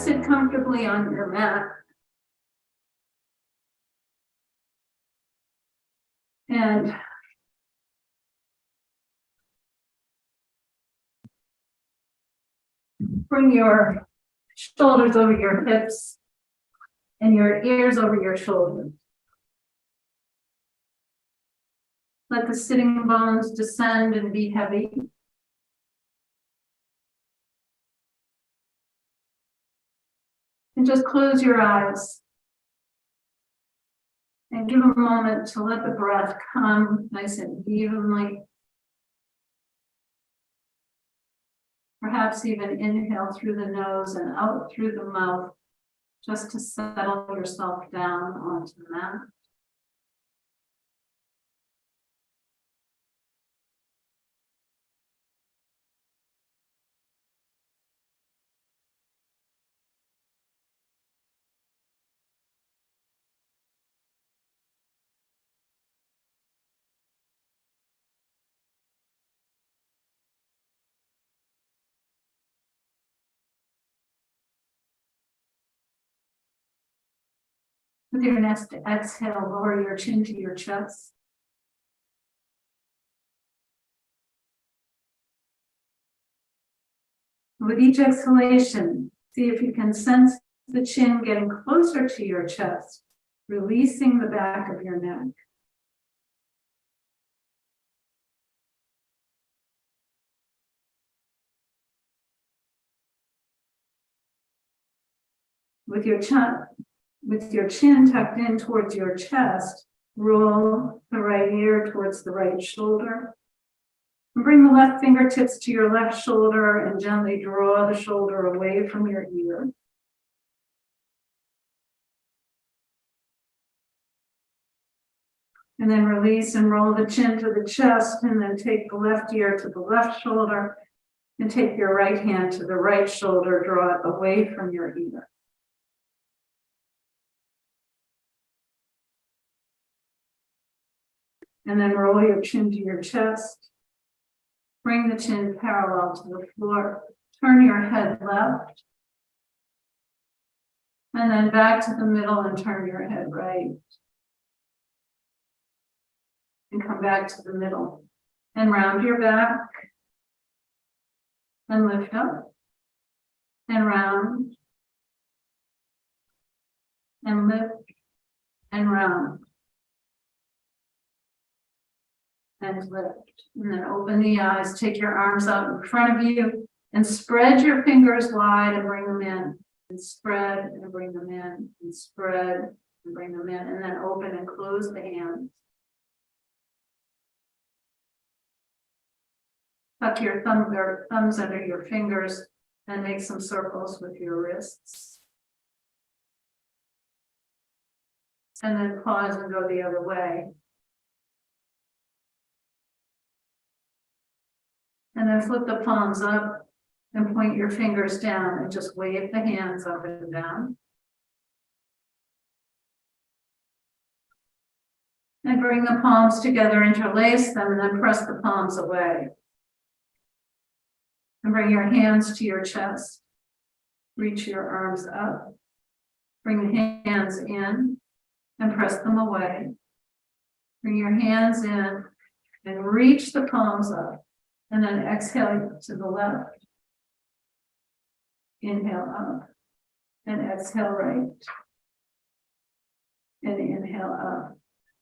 sit comfortably on your mat. And bring your shoulders over your hips and your ears over your shoulders. Let the sitting bones descend and be heavy. And just close your eyes and give a moment to let the breath come nice and evenly. Perhaps even inhale through the nose and out through the mouth, just to settle yourself down onto the mat. With your next exhale, lower your chin to your chest. With each exhalation, see if you can sense the chin getting closer to your chest, releasing the back of your neck. With your chin tucked in towards your chest, roll the right ear towards the right shoulder. And bring the left fingertips to your left shoulder and gently draw the shoulder away from your ear. And then release and roll the chin to the chest, and then take the left ear to the left shoulder, and take your right hand to the right shoulder, draw it away from your ear. And then roll your chin to your chest. Bring the chin parallel to the floor. Turn your head left. And then back to the middle and turn your head right. And come back to the middle. And round your back. And lift up. And round. And lift. And round. And lift. And then open the eyes, take your arms out in front of you and spread your fingers wide and bring them in. And spread and bring them in. And spread and bring them in. And then open and close the hands. Tuck your thumbs under your fingers and make some circles with your wrists. And then pause and go the other way. And then flip the palms up and point your fingers down and just wave the hands up and down. And bring the palms together, interlace them, and then press the palms away. And bring your hands to your chest. Reach your arms up. Bring the hands in and press them away. Bring your hands in and reach the palms up. And then exhale to the left. Inhale up. And exhale right. And inhale up.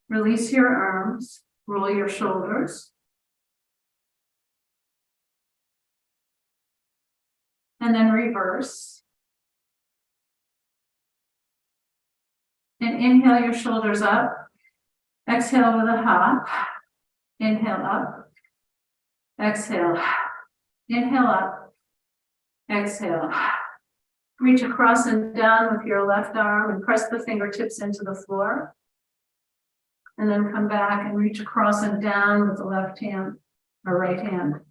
Release your arms. Roll your shoulders. And then reverse. And inhale your shoulders up. Exhale with a hop. Inhale up. Exhale. Inhale up. Exhale. Reach across and down with your left arm and press the fingertips into the floor. And then come back and reach across and down with the left hand or right hand.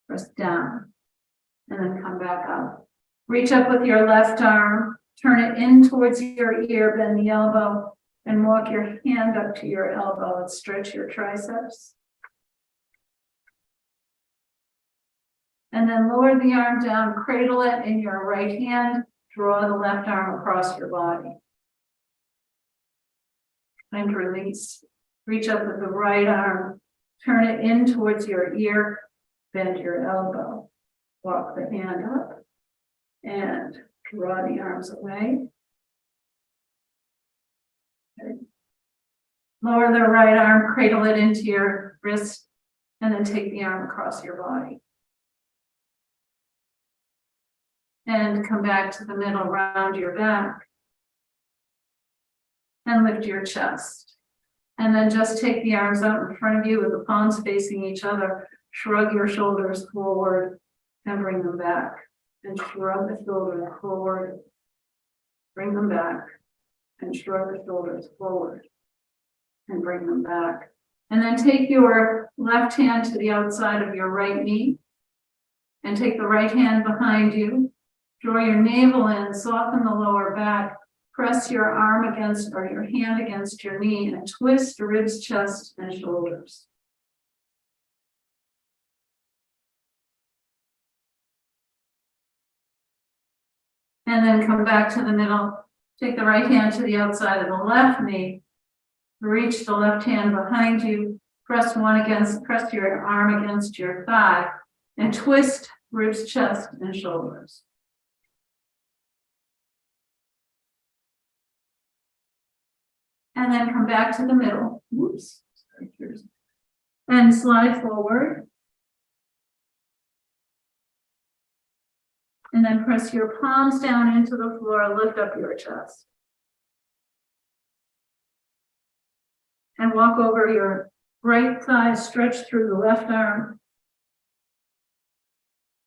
Press down. And then come back up. Reach up with your left arm. Turn it in towards your ear. Bend the elbow. And walk your hand up to your elbow and stretch your triceps. And then lower the arm down, cradle it in your right hand, Draw the left arm across your body. And release. Reach up with the right arm. Turn it in towards your ear. Bend your elbow. Walk the hand up. And draw the arms away. Okay. Lower the right arm, cradle it into your wrist, and then take the arm across your body. And come back to the middle, round your back. And lift your chest. And then just take the arms out in front of you with the palms facing each other. Shrug your shoulders forward and bring them back. And shrug the shoulders forward. Bring them back. And shrug the shoulders forward. And bring them back. And then take your left hand to the outside of your right knee. And take the right hand behind you. Draw your navel in, soften the lower back. Press your arm against or your hand against your knee and twist ribs, chest, and shoulders. And then come back to the middle. Take the right hand to the outside of the left knee. Reach the left hand behind you. Press your arm against your thigh and twist ribs, chest, and shoulders. And then come back to the middle. Whoops. And slide forward. And then press your palms down into the floor, lift up your chest. And walk over your right thigh, stretch through the left arm.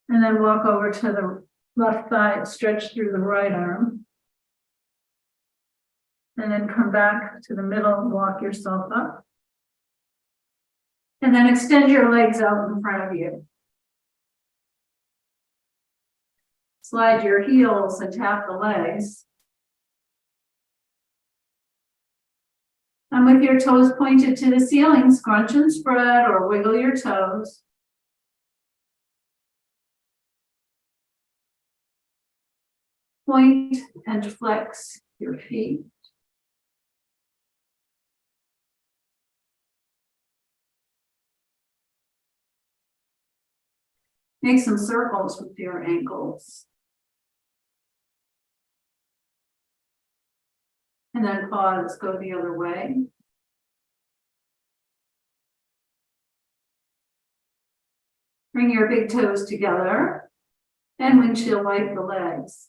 And then walk over to the left thigh, stretch through the right arm. And then come back to the middle and walk yourself up. And then extend your legs out in front of you. Slide your heels and tap the legs. And with your toes pointed to the ceiling, scrunch and spread or wiggle your toes. Point and flex your feet. Make some circles with your ankles. And then pause, go the other way. Bring your big toes together and windshield wipe the legs.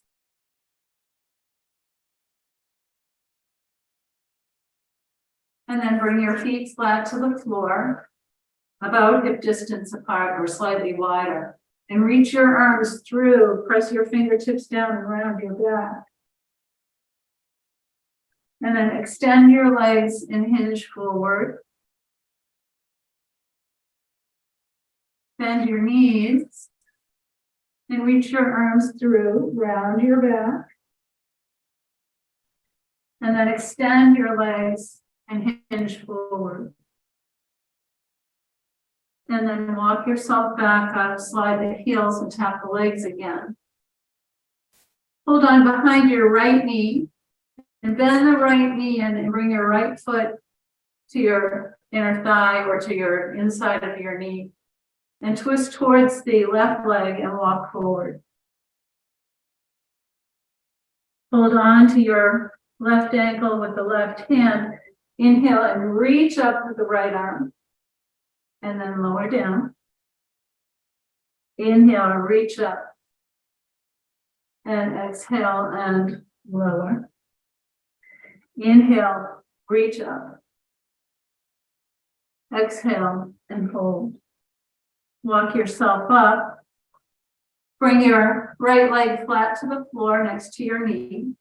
And then bring your feet flat to the floor, about hip distance apart or slightly wider. And reach your arms through, press your fingertips down and round your back. And then extend your legs and hinge forward. Bend your knees and reach your arms through, round your back. And then extend your legs and hinge forward. And then walk yourself back up, slide the heels and tap the legs again. Hold on behind your right knee and bend the right knee in and bring your right foot to your inner thigh or to your inside of your knee and twist towards the left leg and walk forward. Hold on to your left ankle with the left hand. Inhale and reach up with the right arm. And then lower down. Inhale, reach up. And exhale and lower. Inhale, reach up. Exhale and hold. Walk yourself up. Bring your right leg flat to the floor next to your knee.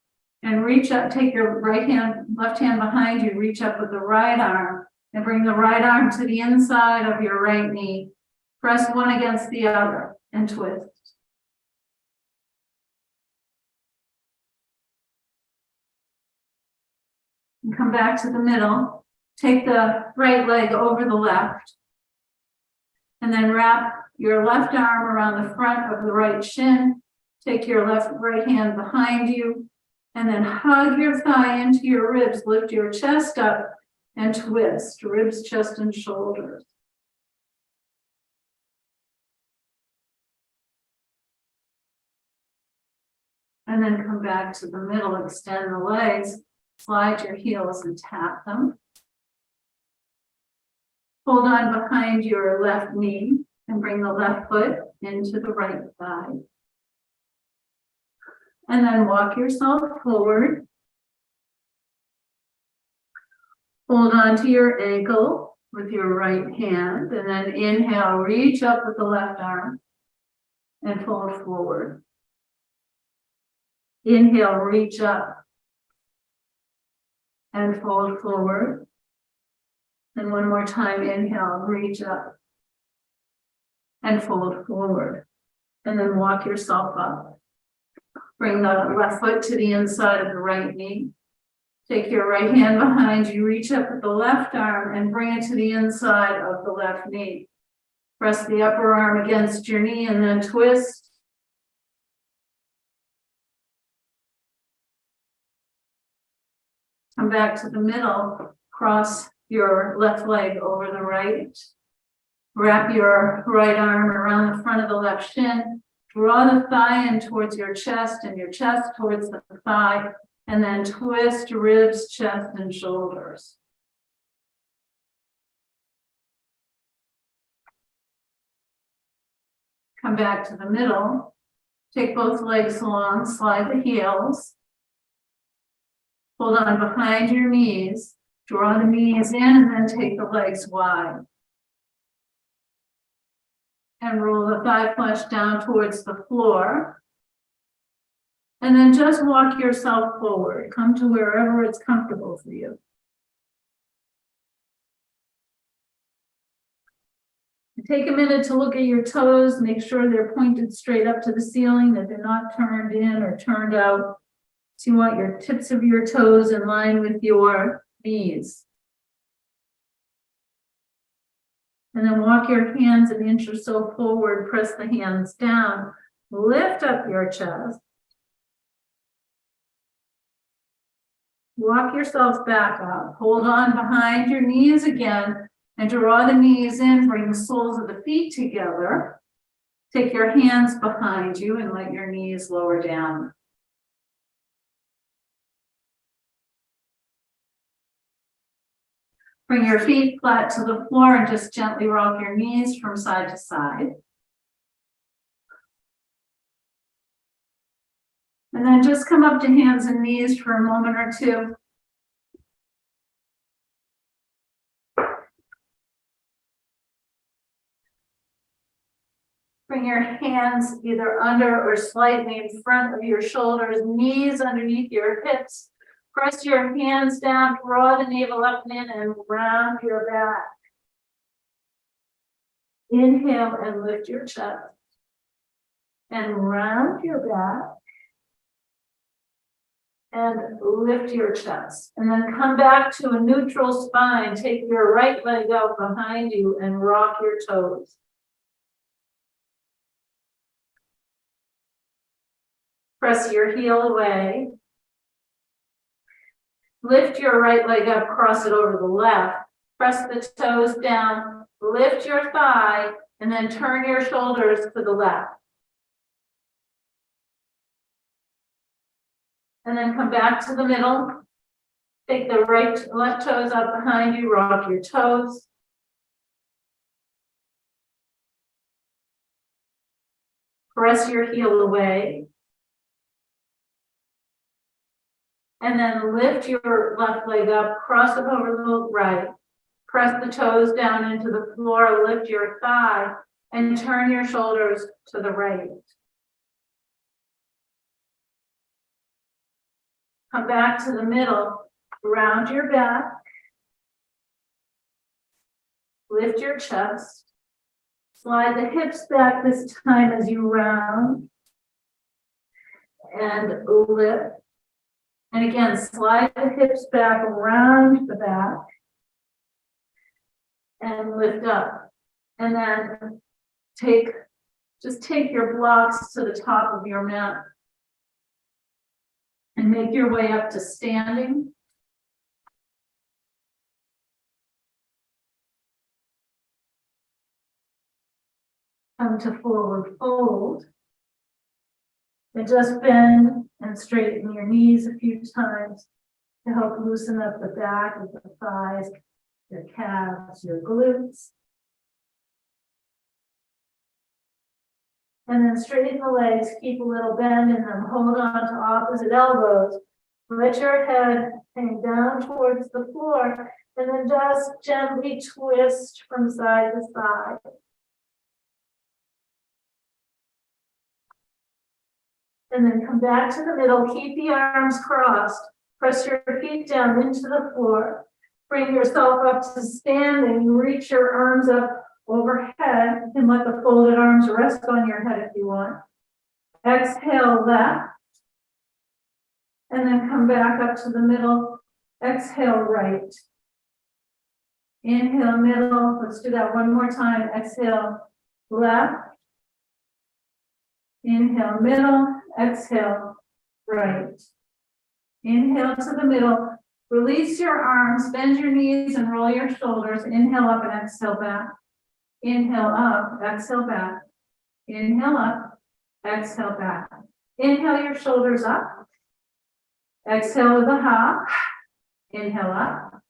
And reach up, take your left hand behind you, reach up with the right arm. And bring the right arm to the inside of your right knee. Press one against the other and twist. And come back to the middle. Take the right leg over the left. And then wrap your left arm around the front of the right shin Take your right hand behind you and then hug your thigh into your ribs. Lift your chest up and twist, ribs, chest, and shoulders. And then come back to the middle, extend the legs, slide your heels and tap them. Hold on behind your left knee and bring the left foot into the right thigh. And then walk yourself forward. Hold on to your ankle with your right hand, and then inhale, reach up with the left arm and fold forward. Inhale, reach up and fold forward. And one more time, inhale, reach up and fold forward. And then walk yourself up. Bring the left foot to the inside of the right knee. Take your right hand behind you, reach up with the left arm and bring it to the inside of the left knee. Press the upper arm against your knee and then twist. Come back to the middle, cross your left leg over the right. Wrap your right arm around the front of the left shin. Draw the thigh in towards your chest and your chest towards the thigh. And then twist ribs, chest, and shoulders. Come back to the middle. Take both legs long, slide the heels. Hold on behind your knees. Draw the knees in and then take the legs wide. And roll the thigh flesh down towards the floor. And then just walk yourself forward. Come to wherever it's comfortable for you. Take a minute to look at your toes. Make sure they're pointed straight up to the ceiling, that they're not turned in or turned out. So you want your tips of your toes in line with your knees. And then walk your hands an inch or so forward. Press the hands down. Lift up your chest. Walk yourself back up. Hold on behind your knees again and draw the knees in. Bring the soles of the feet together. Take your hands behind you and let your knees lower down. Bring your feet flat to the floor and just gently rock your knees from side to side. And then just come up to hands and knees for a moment or two. Bring your hands either under or slightly in front of your shoulders, knees underneath your hips. Press your hands down, draw the navel up and in, and round your back. Inhale and lift your chest. And round your back. And lift your chest. And then come back to a neutral spine. Take your right leg out behind you and rock your toes. Press your heel away. Lift your right leg up, cross it over the left. Press the toes down, lift your thigh, and then turn your shoulders to the left. And then come back to the middle. Take the left toes up behind you, rock your toes. Press your heel away. And then lift your left leg up, cross it over the right. Press the toes down into the floor, lift your thigh, and turn your shoulders to the right. Come back to the middle, round your back. Lift your chest. Slide the hips back this time as you round. And lift. And again, slide the hips back around the back and lift up. And then take Just take your blocks to the top of your mat and make your way up to standing. Come to forward fold. And just bend and straighten your knees a few times to help loosen up the back of the thighs, your calves, your glutes. And then straighten the legs, keep a little bend in them, hold on to opposite elbows. Let your head hang down towards the floor, and then just gently twist from side to side. And then come back to the middle, keep the arms crossed, press your feet down into the floor. Bring yourself up to standing, reach your arms up overhead, and let the folded arms rest on your head if you want. Exhale left, and then come back up to the middle. Exhale right. Inhale middle, let's do that one more time. Exhale left. Inhale middle, exhale right. Inhale to the middle, release your arms, bend your knees and roll your shoulders. Inhale up and exhale back. Inhale up, exhale back. Inhale up, exhale back. Inhale your shoulders up. Exhale with a hop. Inhale up.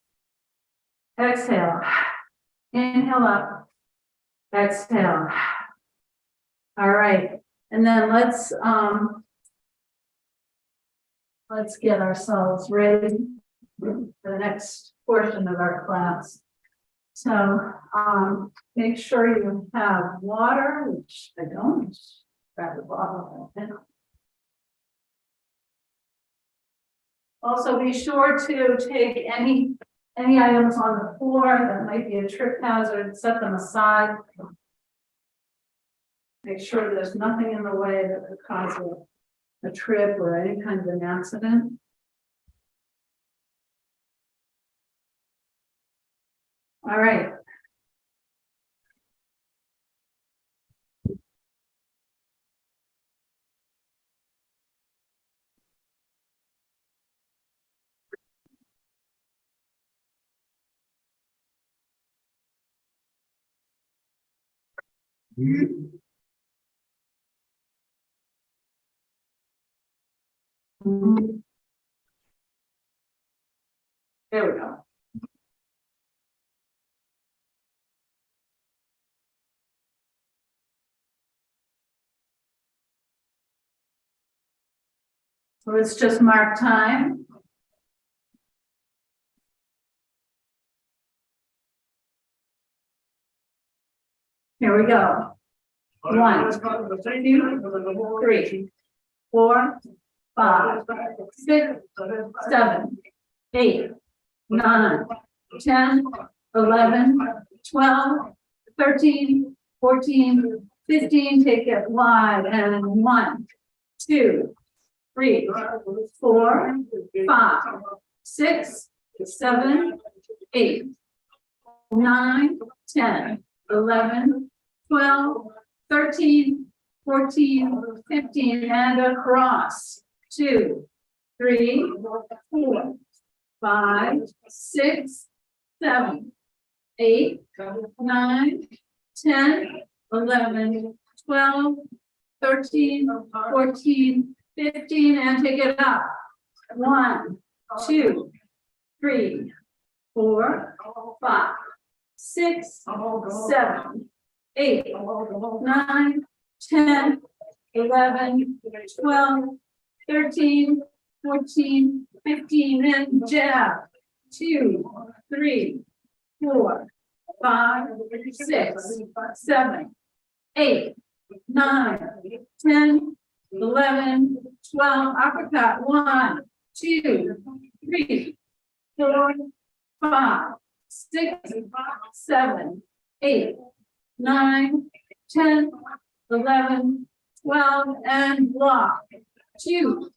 Exhale. Inhale up. Exhale. All right. And then let's get ourselves ready for the next portion of our class. So make sure you have water, which I don't. Grab the bottle. Also, be sure to take any items on the floor that might be a trip hazard, set them aside. Make sure there's nothing in the way that could cause a trip or any kind of an accident. All right. There we go. So let's just mark time. Here we go. 1, 2, 3, 4, 5, 6, 7, 8, 9, 10, 11, 12, 13, 14, 15. Take it wide. And 1, 2, 3, 4, 5, 6, 7, 8, 9, 10, 11, 12, 13, 14, 15, and across. 2, 3, 4, 5, 6, 7, 8, 9, 10, 11, 12, 13, 14, 15, and take it up. 1, 2, 3, 4, 5, 6, 7, 8, 9, 10, 11, 12, 13, 14, 15, and jab. 2, 3, 4, 5, 6, 7, 8, 9, 10, 11, 12, uppercut. 1, 2, 3, 4, 5, 6, 7, 8, 9, 10, 11, 12, and block. 2,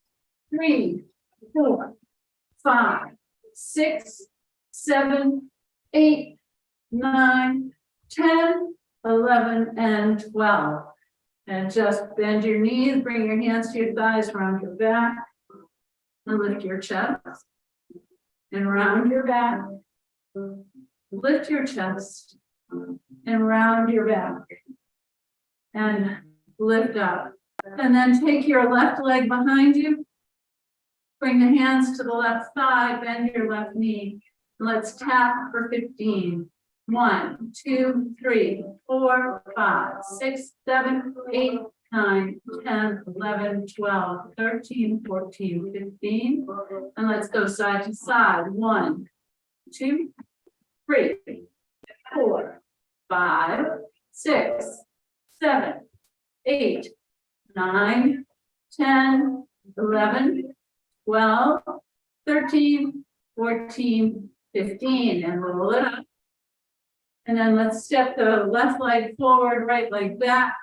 3, 4, 5, 6, 7, 8, 9, 10, 11, and 12. And just bend your knees, bring your hands to your thighs, round your back, and lift your chest. And round your back. Lift your chest and round your back. And lift up. And then take your left leg behind you. Bring the hands to the left thigh, bend your left knee. Let's tap for 15. 1, 2, 3, 4, 5, 6, 7, 8, 9, 10, 11, 12, 13, 14, 15. And let's go side to side. 1, 2, 3, 4, 5, 6, 7, 8, 9, 10, 11, 12, 13, 14, 15. And roll it up. And then let's step the left leg forward, right leg back.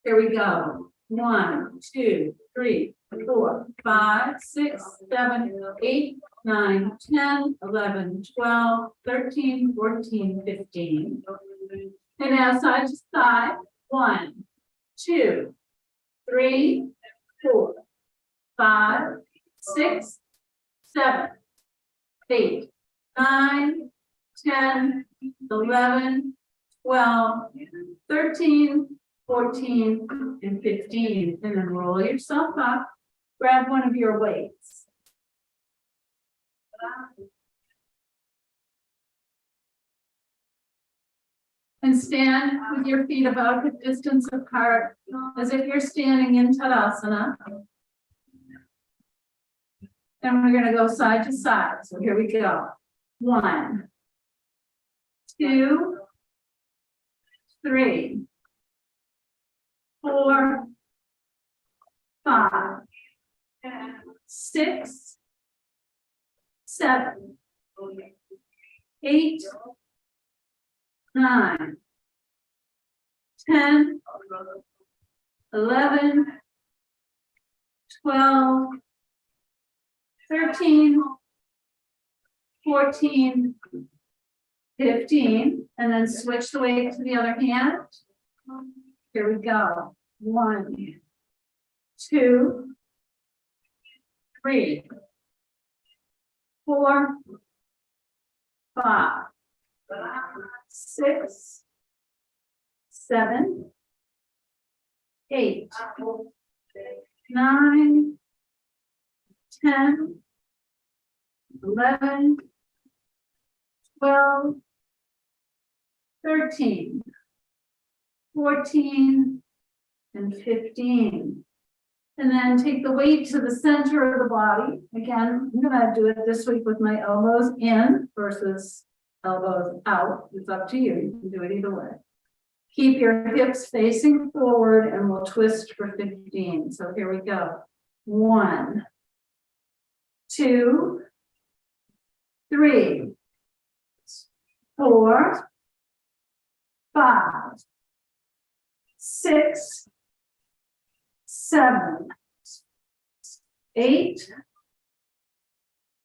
Here we go. 1, 2, 3, 4, 5, 6, 7, 8, 9, 10, 11, 12, 13, 14, 15. And now side to side. 1, 2, 3, 4, 5, 6, 7, 8, 9, 10, 11, 12, 13, 14, and 15. And then roll yourself up. Grab one of your weights. And stand with your feet about the distance apart, as if you're standing in Tadasana. And we're going to go side to side. So here we go. 1, 2, 3, 4, 5, 6, 7, 8, 9, 10, 11, 12, 13, 14, 15, and then switch the weight to the other hand. Here we go. 1, 2, 3, 4, 5, 6, 7, 8, 9, 10, 11, 12, 13, 14, and 15. And then take the weight to the center of the body. Again, I'm gonna do it this week with my elbows in versus elbows out. It's up to you. You can do it either way. Keep your hips facing forward and we'll twist for 15. So here we go. 1, 2, 3, 4, 5, 6, 7, 8,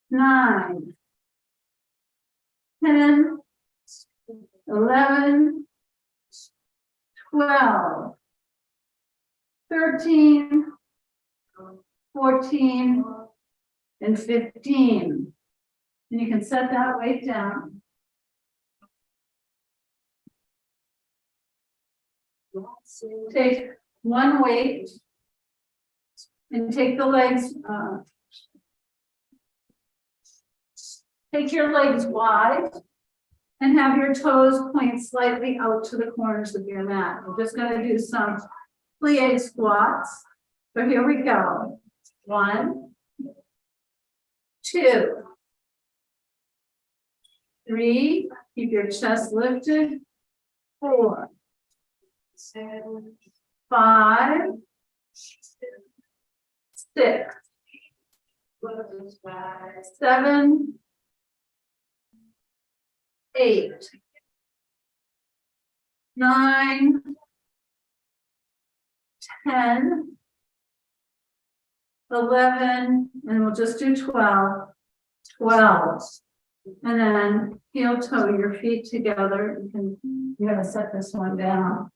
9, 10, 11, 12, 13, 14, and 15. And you can set that weight down. Take one weight and take the legs, take your legs wide and have your toes point slightly out to the corners of your mat. We're just going to do some plie squats. So here we go. 1, 2, 3, keep your chest lifted. 4, 5, 6, 7, 8, 9, 10, 11, and we'll just do 12. 12. And then heel toe your feet together. You're gonna set this one down.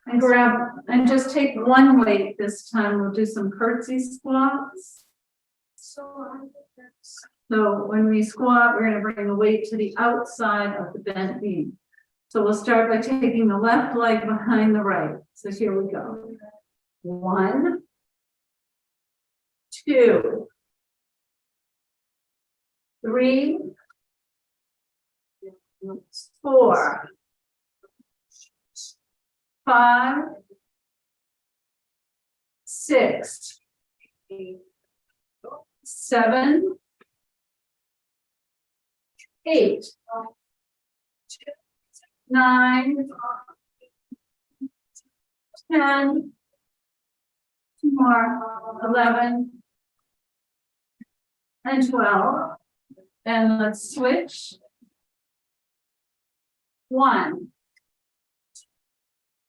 And grab, and just take one weight this time. We'll do some curtsy squats. So when we squat, we're gonna bring the weight to the outside of the bent knee. So we'll start by taking the left leg behind the right. So here we go. 1, 2, 3, 4, 5, 6, 7, 8, 9, 10, 2 more, 11, and 12. And let's switch. 1,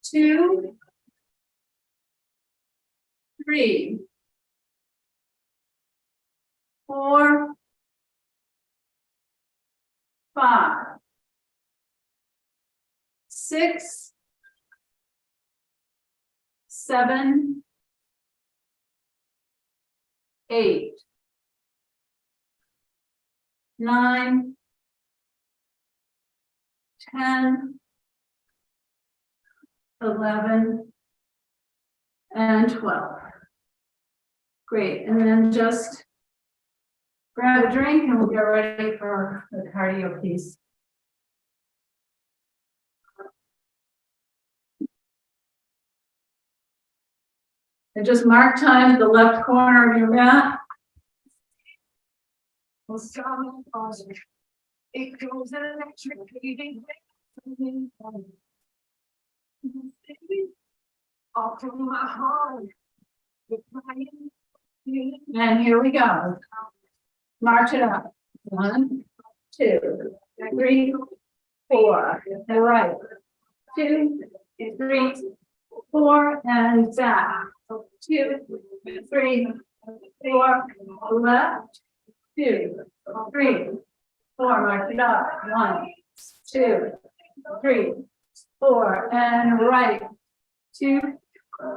2, 3, 4, 5, 6, 7, 8, 9, 10, 11, and 12. Great, and then just grab a drink and we'll get ready for the cardio piece. And just mark time at the left corner of your mat. We'll start with positive. It goes electric. Off from my heart. And here we go. March it up. 1, 2, 3, 4. And right. 2, 3, 4, and back. 2, 3, 4, left. 2, 3, 4. March it up. 1, 2, 3, 4, and right. 2,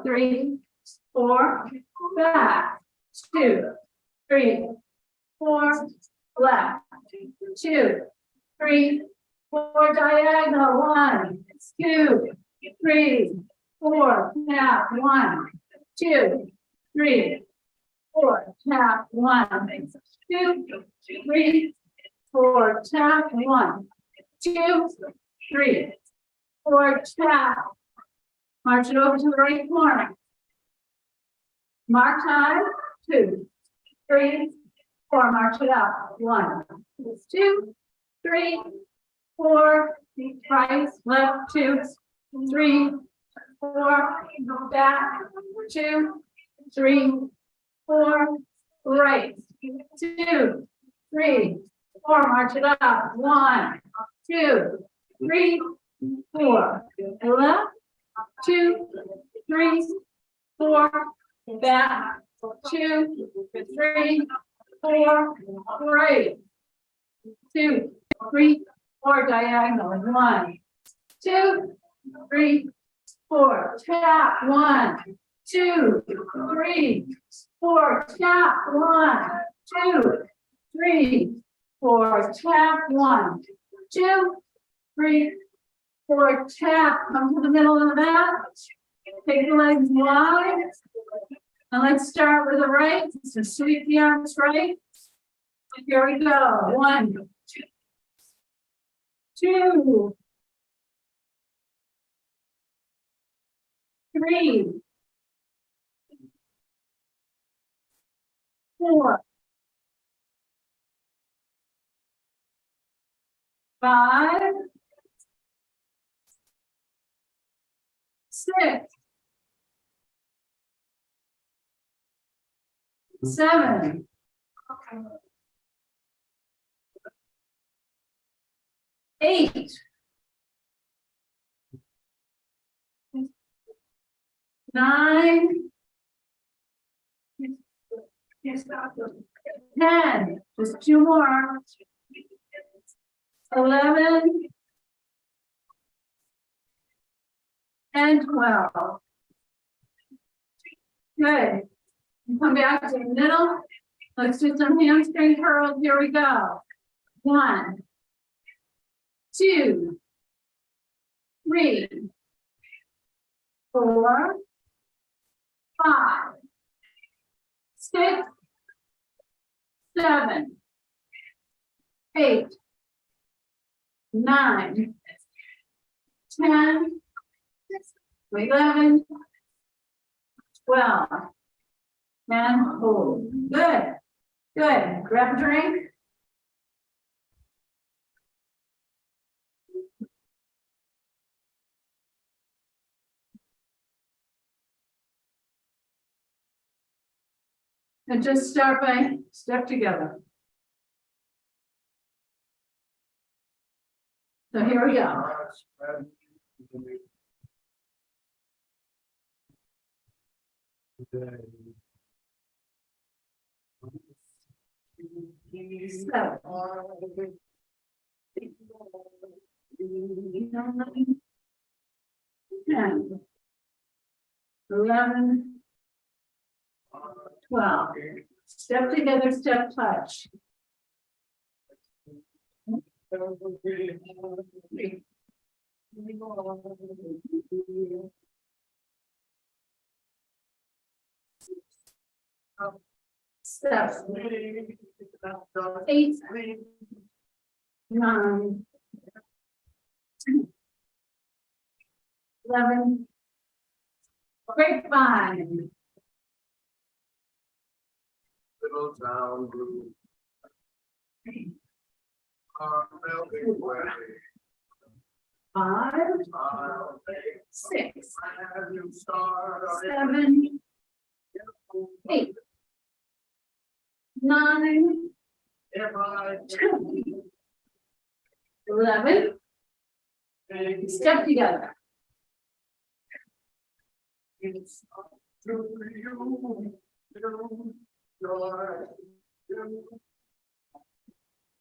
3, 4, back. 2, 3, 4, left. 2, 3, 4, diagonal. 1, 2, 3, 4, tap. 1, 2, 3, 4, tap. 1, 2, 3, 4, tap. 1, 2, 3, 4, tap. March it over to the right corner. Mark time. 2, 3, 4. March it up. 1, 2, 3, 4. Right, left. 2, 3, 4. Back. 2, 3, 4. Right. 2, 3, 4. March it up. 1, 2, 3, 4. Left. 2, 3, 4. Back. 2, 3, 4. Right. 2, 3, 4. Diagonal. 1, 2, 3, 4. Tap. 1, 2, 3, 4. Tap. 1, 2, 3, 4. Tap. 1, 2, 3, 4. Tap. Come to the middle of the mat. Take the legs wide. And let's start with the right. So sweep the arms right. Here we go. 1, 2, 3, 4, 5, 6, 7, 8, 9, 10. Just 2 more. 11, and 12. Good. Come back to the middle. Let's do some hamstring curls. Here we go. 1, 2, 3, 4, 5, 6, 7, 8, 9, 10, 11, 12. And hold. Good. Good. Grab a drink. And just start by step together. So here we go. So, 10, 11, 12. Step together, step touch. 3. Steps. 8, 9, 10, 11. Grapevine. Little town blue. Our melting way. 5, I'll make 6, a new start on it. 7, 8, 9, If I 10, 11. take Step together. it's up to you, your,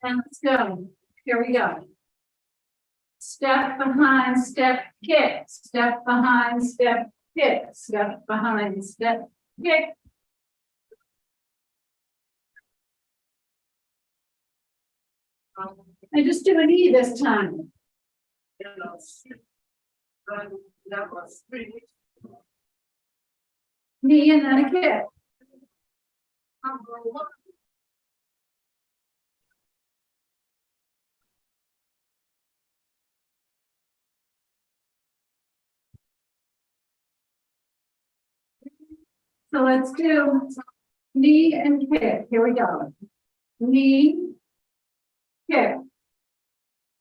And let's go. Here we go. Step behind, step, kick. Step behind, step, kick. Step behind, step, kick. And just do an E this time. never speak. Knee and then a kick. So let's do knee and kick. Here we go. Knee, kick.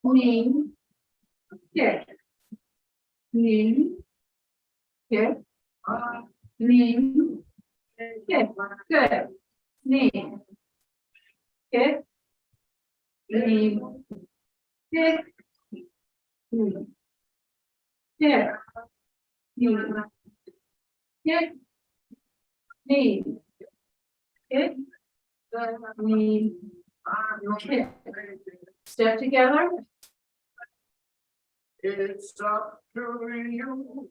Knee, kick. Knee, kick. Knee, kick. Good. Knee, kick. Knee, kick. Knee, kick. Knee, kick. Knee, kick. Knee, kick. Step together. It's up to you.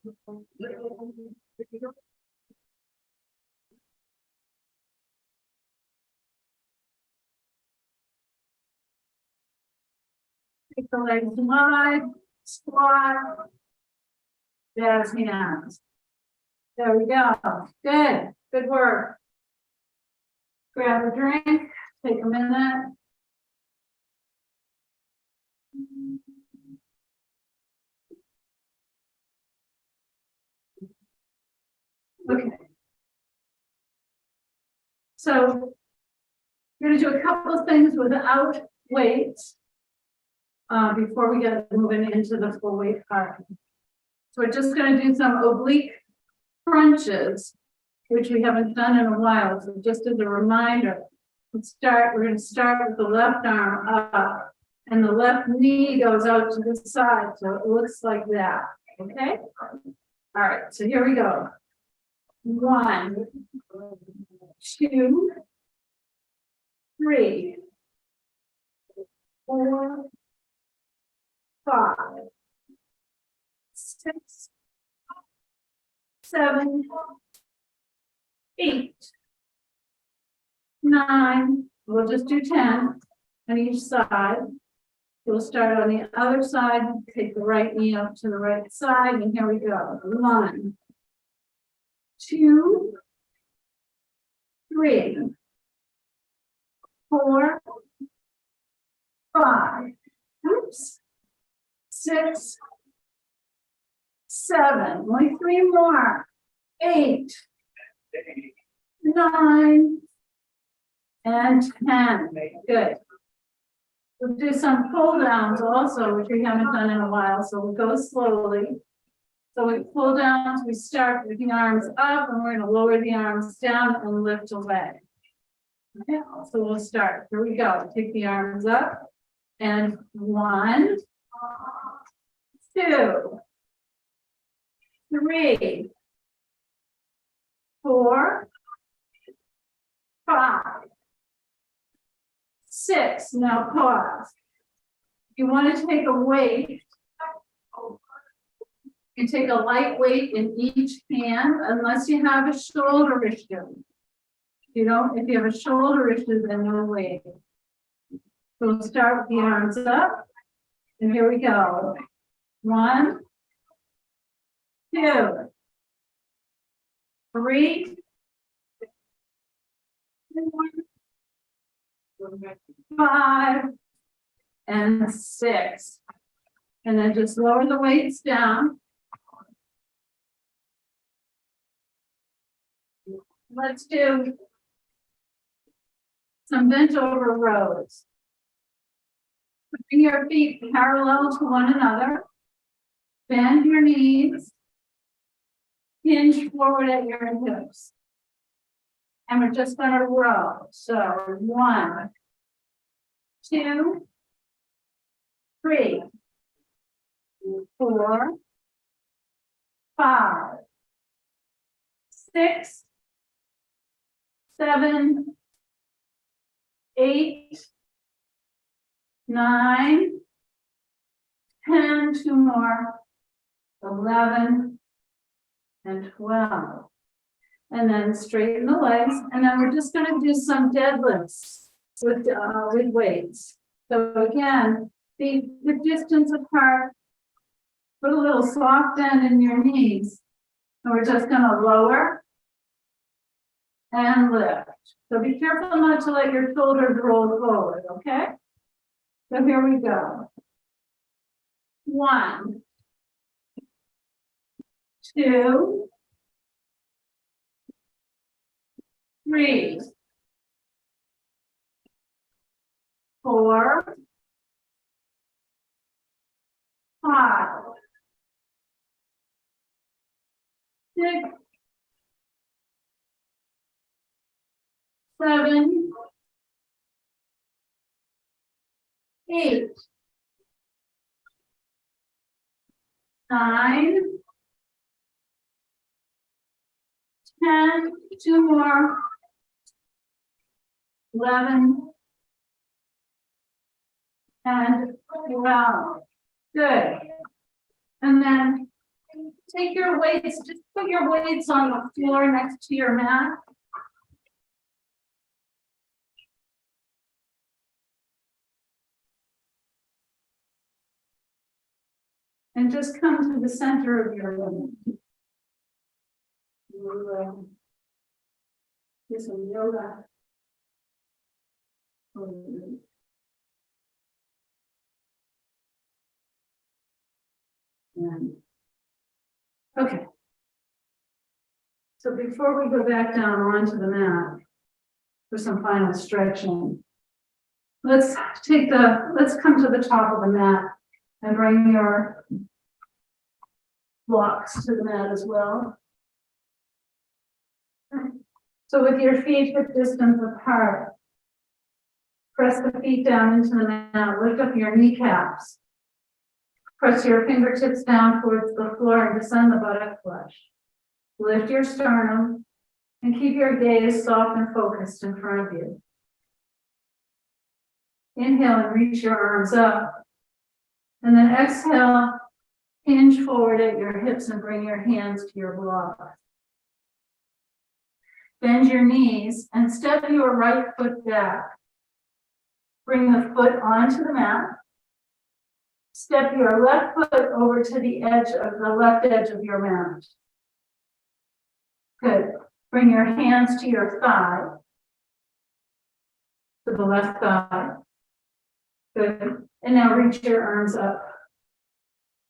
Take the legs wide, squat. Jazz hands. There we go. Good. Good work. Grab a drink. Take a minute. Okay. So we're going to do a couple of things without weights before we get moving into the full weight part. So we're just going to do some oblique crunches, which we haven't done in a while. So just as a reminder, we're going to start with the left arm up and the left knee goes out to the side. So it looks like that. Okay. All right. So here we go. 1, 2, 3, 4, 5, 6, 7, 8, 9, we'll just do 10 on each side. We'll start on the other side, take the right knee up to the right side, and here we go. 1, 2, 3, 4, 5, oops, 6, 7, only 3 more, 8, 9, and 10. Good. We'll do some pull downs also, which we haven't done in a while, so we'll go slowly. So we pull downs, we start with the arms up, and we're going to lower the arms down and lift away. Okay, so we'll start. Here we go. Take the arms up, and 1, 2, 3, 4, 5, 6. Now pause. You want to take a weight. You take a light weight in each hand, unless you have a shoulder issue. If you have a shoulder issue, then no weight. So we'll start with the arms up, and here we go. 1, 2, 3, 4, 5, and 6. And then just lower the weights down. Let's do some bent over rows. Bring your feet parallel to one another. Bend your knees. Hinge forward at your hips. And we're just going to row. So 1, 2, 3, 4, 5, 6, 7, 8, 9, 10, 2 more, 11, and 12. And then straighten the legs, and then we're just going to do some deadlifts with weights. So again, the distance apart, put a little soft bend in your knees, and we're just going to lower and lift. So be careful not to let your shoulders roll forward, okay? So here we go. 1, 2, 3, 4, 5, 6, 7, 8, 9, 10, 2 more, 11, and 12. Good. And then take your weights, just put your weights on the floor next to your mat. And just come to the center of your room. Do some yoga. Okay. So before we go back down onto the mat for some final stretching, let's come to the top of the mat and bring your blocks to the mat as well. So with your feet hip distance apart, press the feet down into the mat, lift up your kneecaps. Press your fingertips down towards the floor and descend the buttock flush. Lift your sternum and keep your gaze soft and focused in front of you. Inhale and reach your arms up. And then exhale, hinge forward at your hips and bring your hands to your blocks. Bend your knees and step your right foot back. Bring the foot onto the mat. Step your left foot over to the left edge of your mat. Good. Bring your hands to your thigh, to the left thigh. Good. And now reach your arms up.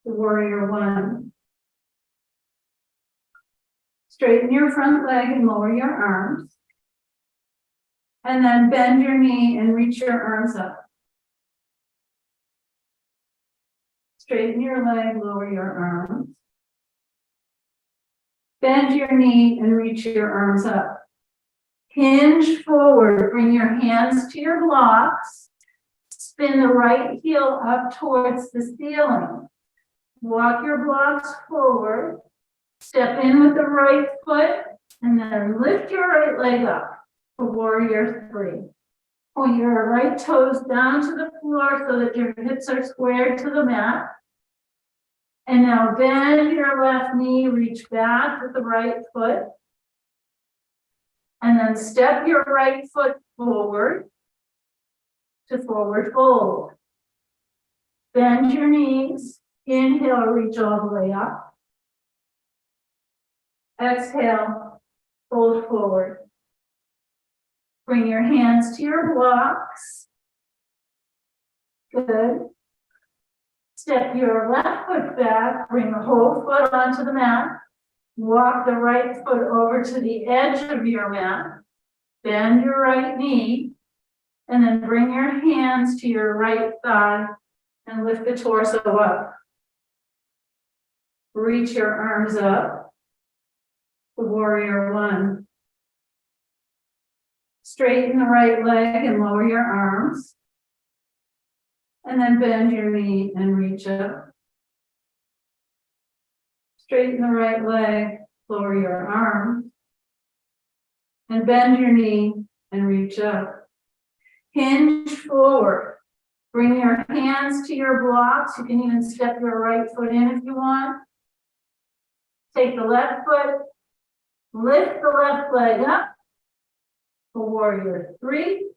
The warrior one. Straighten your front leg and lower your arms. And then bend your knee and reach your arms up. Straighten your leg, lower your arms. Bend your knee and reach your arms up. Hinge forward, bring your hands to your blocks. Spin the right heel up towards the ceiling. Walk your blocks forward. Step in with the right foot and then lift your right leg up for warrior three. Point your right toes down to the floor so that your hips are squared to the mat. And now bend your left knee, reach back with the right foot. And then step your right foot forward to forward fold. Bend your knees, inhale, reach all the way up. Exhale, fold forward. Bring your hands to your blocks. Good. Step your left foot back, bring the whole foot onto the mat. Walk the right foot over to the edge of your mat. Bend your right knee. And then bring your hands to your right thigh and lift the torso up. Reach your arms up. Warrior one. Straighten the right leg and lower your arms. And then bend your knee and reach up. Straighten the right leg, lower your arm. And bend your knee and reach up. Hinge forward. Bring your hands to your blocks. You can even step your right foot in if you want. Take the left foot. Lift the left leg up for warrior three.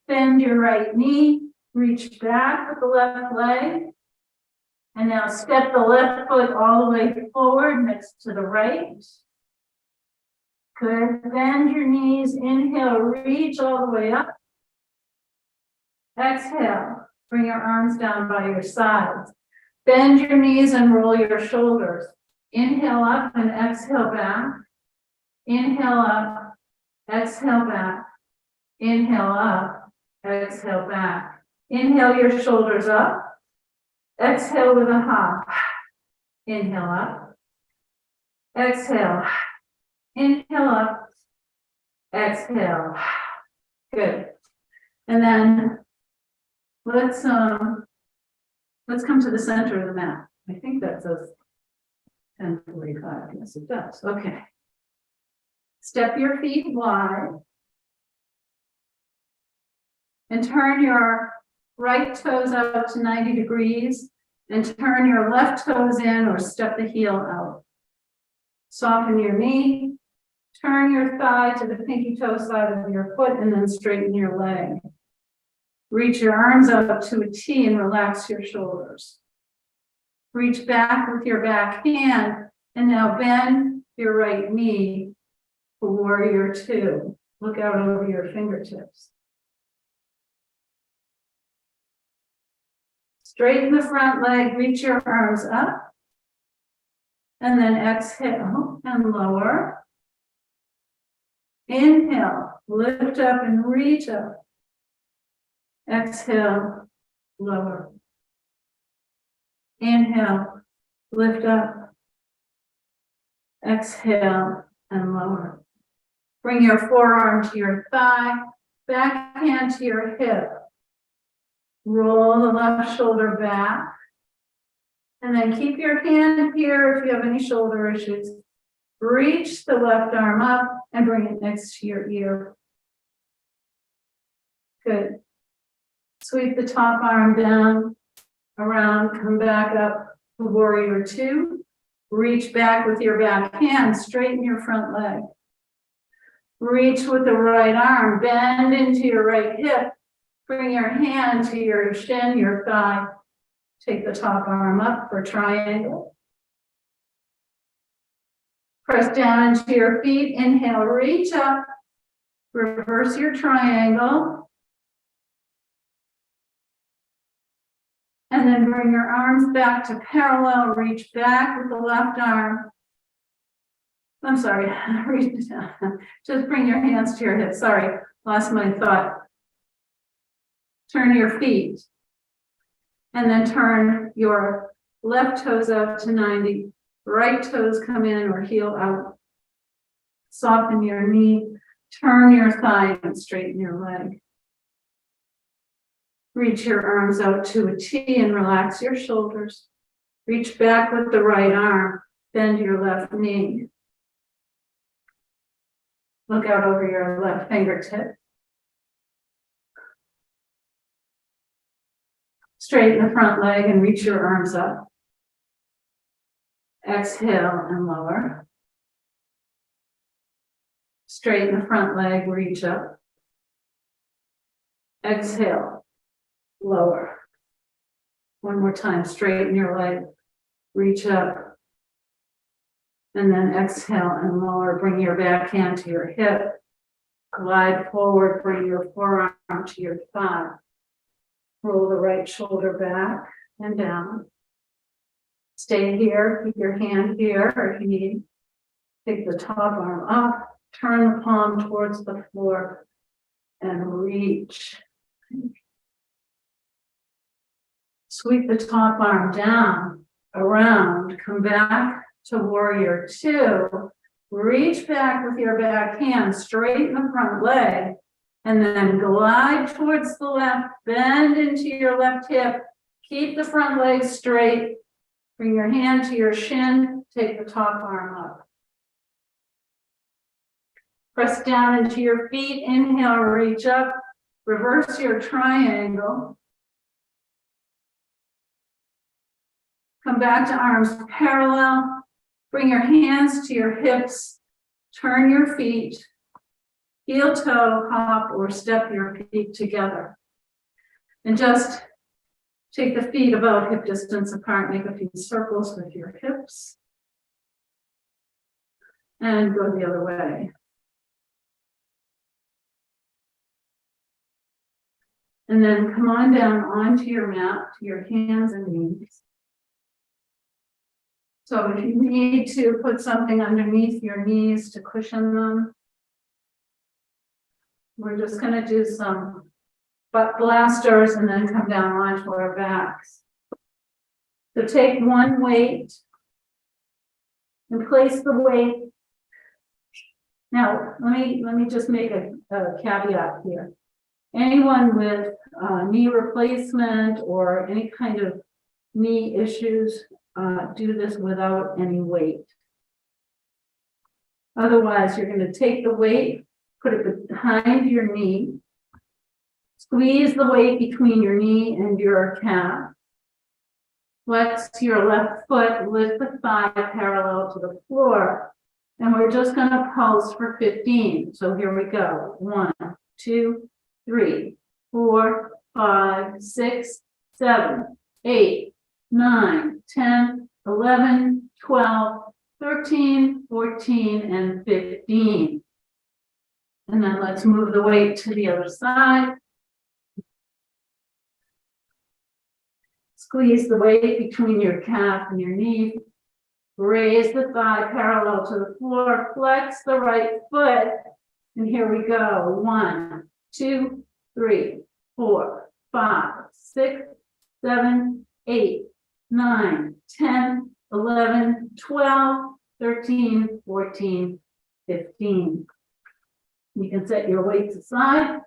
Bend your right knee, reach back with the left leg. And now step the left foot all the way forward next to the right. Good. Bend your knees, inhale, reach all the way up. Exhale, bring your arms down by your sides. Bend your knees and roll your shoulders. Inhale up and exhale back. Inhale up, exhale back. Inhale up, exhale back. Inhale your shoulders up. Exhale with a hop. Inhale up. Exhale. Inhale up. Exhale. Good. And then let's come to the center of the mat. I think that says 10:45. Yes, it does. Okay. Step your feet wide. And turn your right toes out to 90 degrees. And turn your left toes in or step the heel out. Soften your knee. Turn your thigh to the pinky toe side of your foot and then straighten your leg. Reach your arms up to a T and relax your shoulders. Reach back with your back hand and now bend your right knee for warrior two. Look out over your fingertips. Straighten the front leg, reach your arms up. And then exhale and lower. Inhale, lift up and reach up. Exhale, lower. Inhale, lift up. Exhale and lower. Bring your forearm to your thigh, back hand to your hip. Roll the left shoulder back. And then keep your hand here if you have any shoulder issues. Reach the left arm up and bring it next to your ear. Good. Sweep the top arm down, around, come back up to warrior two. Reach back with your back hand, straighten your front leg. Reach with the right arm, bend into your right hip. Bring your hand to your shin, your thigh. Take the top arm up for triangle. Press down into your feet, inhale, reach up. Reverse your triangle. And then bring your arms back to parallel, reach back with the left arm. I'm sorry, just bring your hands to your hips. Sorry, lost my thought. Turn your feet. And then turn your left toes out to 90. Right toes come in or heel out. Soften your knee. Turn your thigh and straighten your leg. Reach your arms out to a T and relax your shoulders. Reach back with the right arm. Bend your left knee. Look out over your left fingertip. Straighten the front leg and reach your arms up. Exhale and lower. Straighten the front leg, reach up. Exhale, lower. One more time, straighten your leg, reach up. And then exhale and lower, bring your back hand to your hip. Glide forward, bring your forearm to your thigh. Roll the right shoulder back and down. Stay here, keep your hand here if you need. Take the top arm up, turn the palm towards the floor, and reach. Sweep the top arm down, around, come back to warrior two. Reach back with your back hand, straighten the front leg, and then glide towards the left, bend into your left hip. Keep the front leg straight. Bring your hand to your shin, take the top arm up. Press down into your feet, inhale, reach up, reverse your triangle. Come back to arms parallel, bring your hands to your hips, turn your feet, heel toe, hop, or step your feet together. And just take the feet about hip distance apart, make a few circles with your hips. And go the other way. And then come on down onto your mat, to your hands and knees. So if you need to put something underneath your knees to cushion them, we're just going to do some butt blasters and then come down onto our backs. So take one weight and place the weight. Now, let me just make a caveat here. Anyone with knee replacement or any kind of knee issues, do this without any weight. Otherwise, you're going to take the weight, put it behind your knee, squeeze the weight between your knee and your calf, flex your left foot, lift the thigh parallel to the floor, and we're just going to pulse for 15. So here we go. 1, 2, 3, 4, 5, 6, 7, 8, 9, 10, 11, 12, 13, 14, and 15. And then let's move the weight to the other side. Squeeze the weight between your calf and your knee. Raise the thigh parallel to the floor. Flex the right foot. And here we go. 1, 2, 3, 4, 5, 6, 7, 8, 9, 10, 11, 12, 13, 14, 15. You can set your weights aside.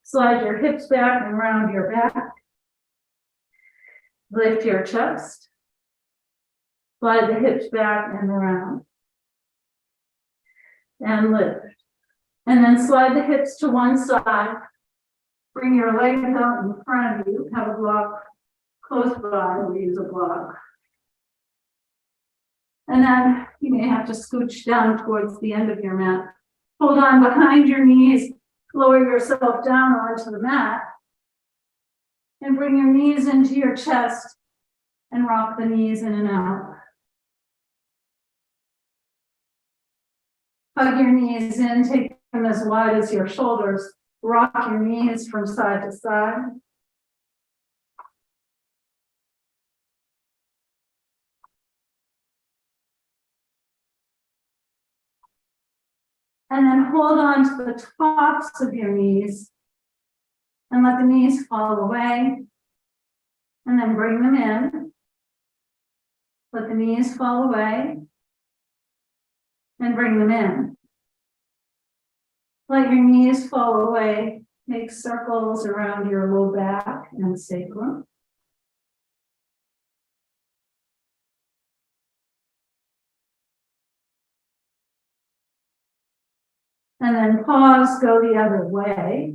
Slide your hips back and round your back. Lift your chest. Slide the hips back and around. And lift. And then slide the hips to one side. Bring your legs out in front of you. Have a block close by. We'll use a block. And then you may have to scooch down towards the end of your mat. Hold on behind your knees, lower yourself down onto the mat. And bring your knees into your chest and rock the knees in and out. Hug your knees in, take them as wide as your shoulders. Rock your knees from side to side. And then hold on to the tops of your knees and let the knees fall away. And then bring them in. Let the knees fall away and bring them in. Let your knees fall away. Make circles around your low back and sacrum. And then pause, go the other way.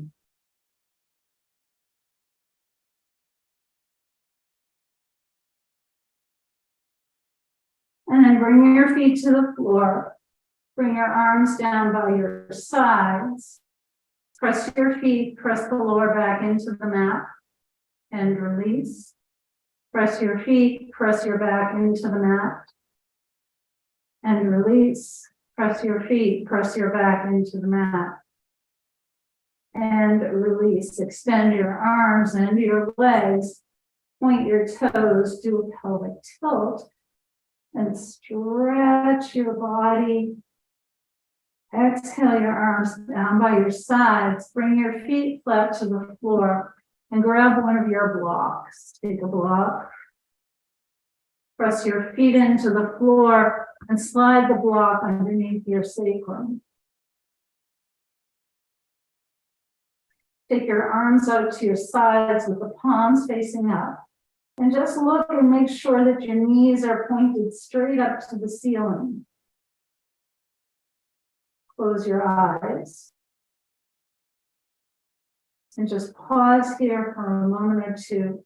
And then bring your feet to the floor. Bring your arms down by your sides. Press your feet, press the lower back into the mat and release. Press your feet, press your back into the mat and release. Press your feet, press your back into the mat and release. Extend your arms and your legs. Point your toes, do a pelvic tilt and stretch your body. Exhale your arms down by your sides. Bring your feet flat to the floor and grab one of your blocks. Take a block. Press your feet into the floor and slide the block underneath your sacrum. Take your arms out to your sides with the palms facing up. And just look and make sure that your knees are pointed straight up to the ceiling. Close your eyes. And just pause here for a moment or two.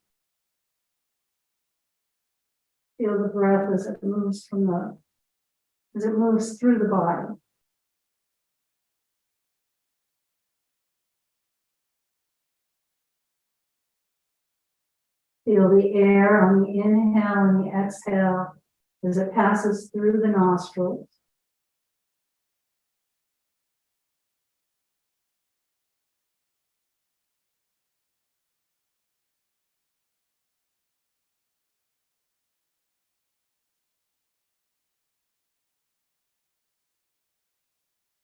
Feel the breath as it moves through the body. Feel the air on the inhale and the exhale as it passes through the nostrils.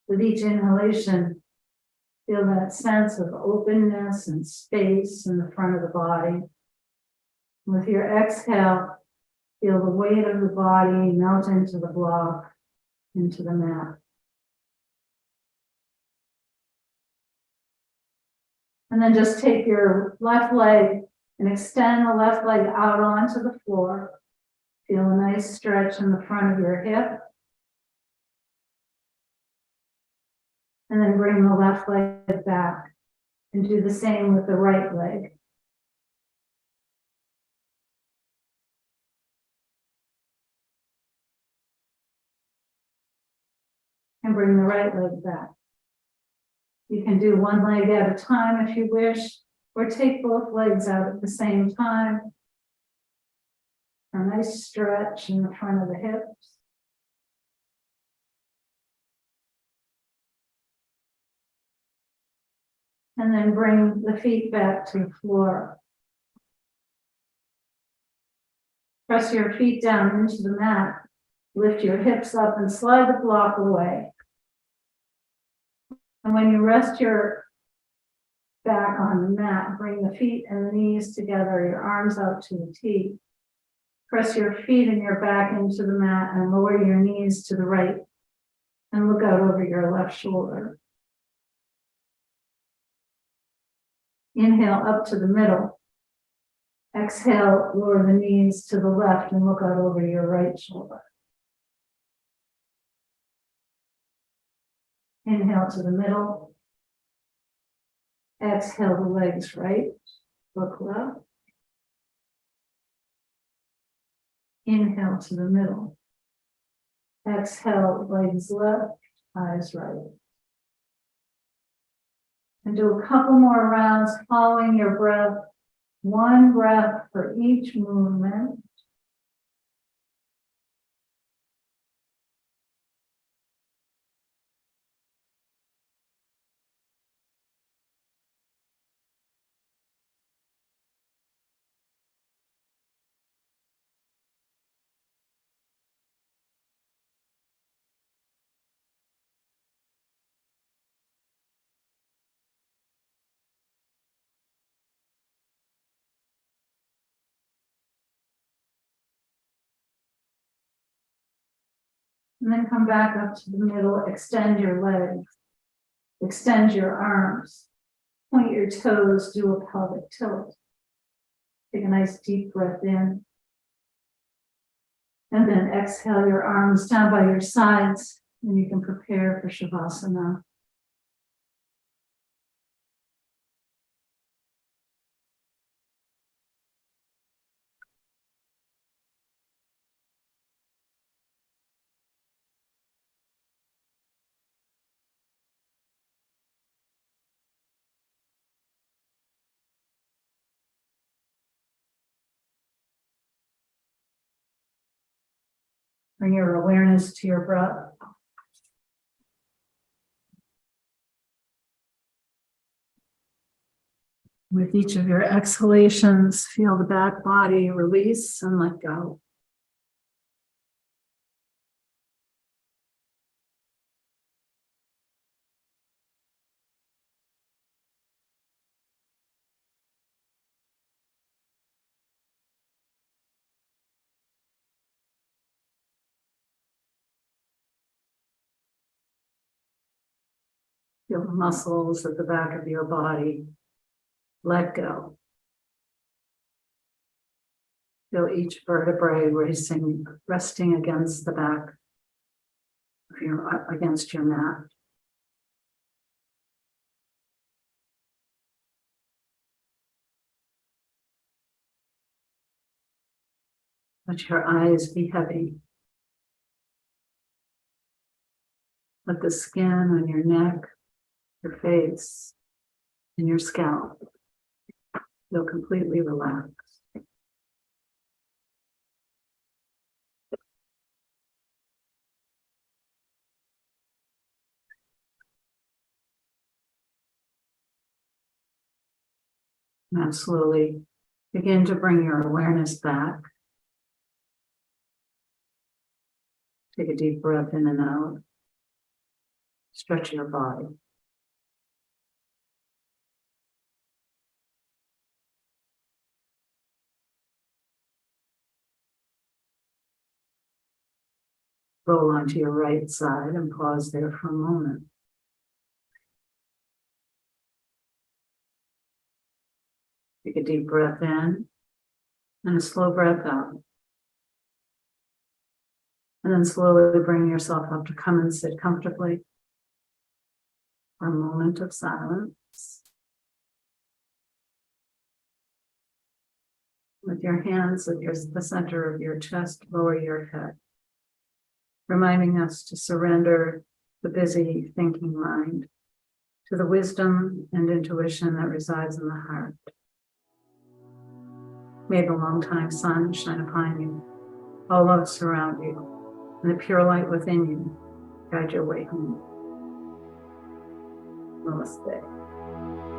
With each inhalation, feel that sense of openness and space in the front of the body. With your exhale, feel the weight of the body melt into the block, into the mat. And then just take your left leg and extend the left leg out onto the floor. Feel a nice stretch in the front of your hip. And then bring the left leg back and do the same with the right leg. And bring the right leg back. You can do one leg at a time if you wish, or take both legs out at the same time. A nice stretch in the front of the hips. And then bring the feet back to the floor. Press your feet down into the mat. Lift your hips up and slide the block away. And when you rest your back on the mat, bring the feet and the knees together, your arms out to the T. Press your feet and your back into the mat and lower your knees to the right and look out over your left shoulder. Inhale up to the middle. Exhale, lower the knees to the left and look out over your right shoulder. Inhale to the middle. Exhale the legs right, look left. Inhale to the middle. Exhale, legs left, eyes right. And do a couple more rounds following your breath. One breath for each movement. And then come back up to the middle, extend your legs, extend your arms, point your toes, do a pelvic tilt. Take a nice deep breath in. And then exhale your arms down by your sides, and you can prepare for Shavasana. Bring your awareness to your breath. With each of your exhalations, feel the back body release and let go. Feel the muscles at the back of your body. Let go. Feel each vertebrae resting against the back of against your mat. Let your eyes be heavy. Let the skin on your neck, your face, and your scalp feel completely relaxed. Now slowly begin to bring your awareness back. Take a deep breath in and out. Stretch your body. Roll onto your right side and pause there for a moment. Take a deep breath in and a slow breath out. And then slowly bring yourself up to come and sit comfortably for a moment of silence. With your hands at the center of your chest, lower your head, reminding us to surrender the busy thinking mind to the wisdom and intuition that resides in the heart. May the long-time sun shine upon you, all love surround you, and the pure light within you guide your way home. Namaste.